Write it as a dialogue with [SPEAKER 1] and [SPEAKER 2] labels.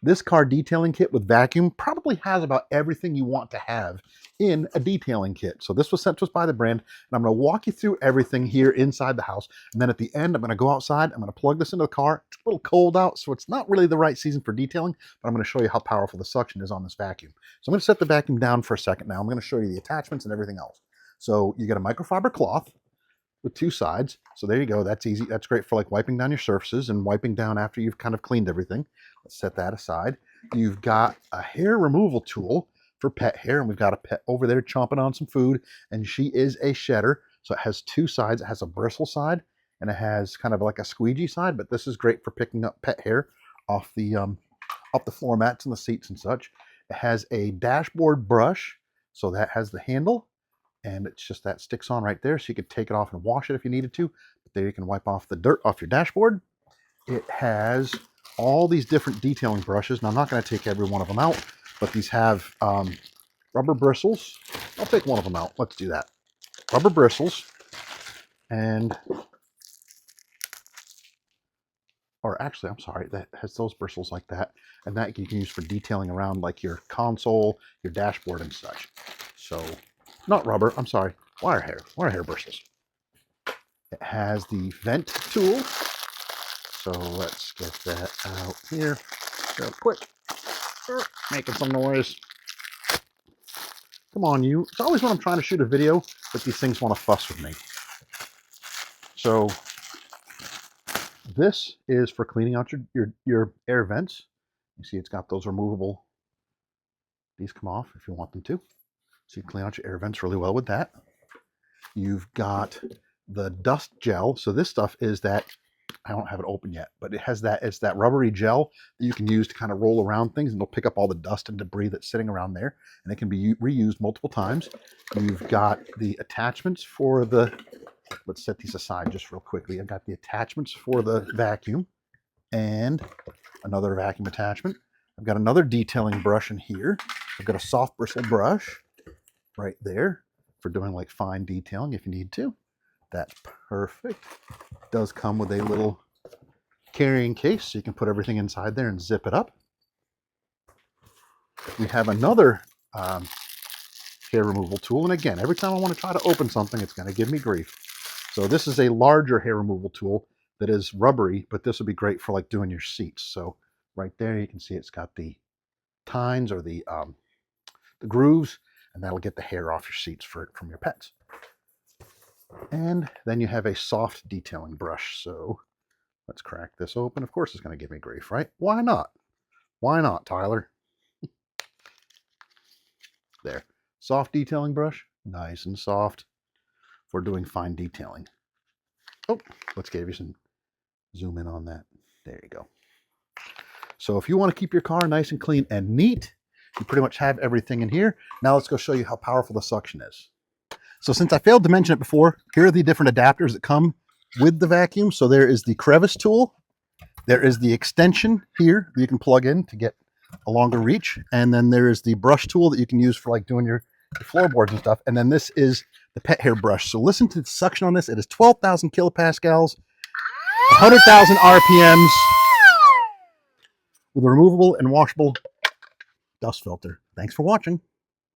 [SPEAKER 1] This car detailing kit with vacuum probably has about everything you want to have in a detailing kit. So this was sent to us by the brand, and I'm going to walk you through everything here inside the house. And then at the end, I'm going to go outside. I'm going to plug this into the car. It's a little cold out, so it's not really the right season for detailing, but I'm going to show you how powerful the suction is on this vacuum. So I'm going to set the vacuum down for a second now. I'm going to show you the attachments and everything else. So you get a microfiber cloth with two sides. So there you go. That's easy. That's great for like wiping down your surfaces and wiping down after you've kind of cleaned everything. Let's set that aside. You've got a hair removal tool for pet hair, and we've got a pet over there chomping on some food, and she is a shedder. So it has two sides. It has a bristle side and it has kind of like a squeegee side, but this is great for picking up pet hair off the floor mats and the seats and such. It has a dashboard brush, so that has the handle, and it's just that sticks on right there, so you could take it off and wash it if you needed to. But there you can wipe off the dirt off your dashboard. It has all these different detailing brushes. Now I'm not going to take every one of them out, but these have rubber bristles. I'll take one of them out. Let's do that. Rubber bristles, and or actually, I'm sorry, that has those bristles like that, and that you can use for detailing around like your console, your dashboard, and such. So, not rubber. I'm sorry, wire hair bristles. It has the vent tool. So let's get that out here real quick. Making some noise. Come on, you. It's always when I'm trying to shoot a video that these things want to fuss with me. So this is for cleaning out your air vents. You see it's got those removable. These come off if you want them to. So you clean out your air vents really well with that. You've got the dust gel. So this stuff is that, I don't have it open yet, but it has that, it's that rubbery gel that you can use to kind of roll around things, and it'll pick up all the dust and debris that's sitting around there, and it can be reused multiple times. You've got the attachments for the, let's set these aside just real quickly. I've got the attachments for the vacuum and another vacuum attachment. I've got another detailing brush in here. I've got a soft bristle brush right there for doing like fine detailing if you need to. That's perfect. It does come with a little carrying case, so you can put everything inside there and zip it up. We have another hair removal tool, and again, every time I want to try to open something, it's going to give me grief. So this is a larger hair removal tool that is rubbery, but this would be great for like doing your seats. So right there, you can see it's got the tines or the grooves, and that'll get the hair off your seats from your pets. And then you have a soft detailing brush. So let's crack this open. Of course it's going to give me grief, right? Why not? Why not, Tyler? There. Soft detailing brush. Nice and soft for doing fine detailing. Oh, let's give you some zoom in on that. There you go. So if you want to keep your car nice and clean and neat, you pretty much have everything in here. Now let's go show you how powerful the suction is. So since I failed to mention it before, here are the different adapters that come with the vacuum. So there is the crevice tool. There is the extension here that you can plug in to get a longer reach. And then there is the brush tool that you can use for like doing your floorboards and stuff. And then this is the pet hair brush. So listen to the suction on this. It is 12,000 kilopascals, 100,000 RPMs with a removable and washable dust filter. Thanks for watching.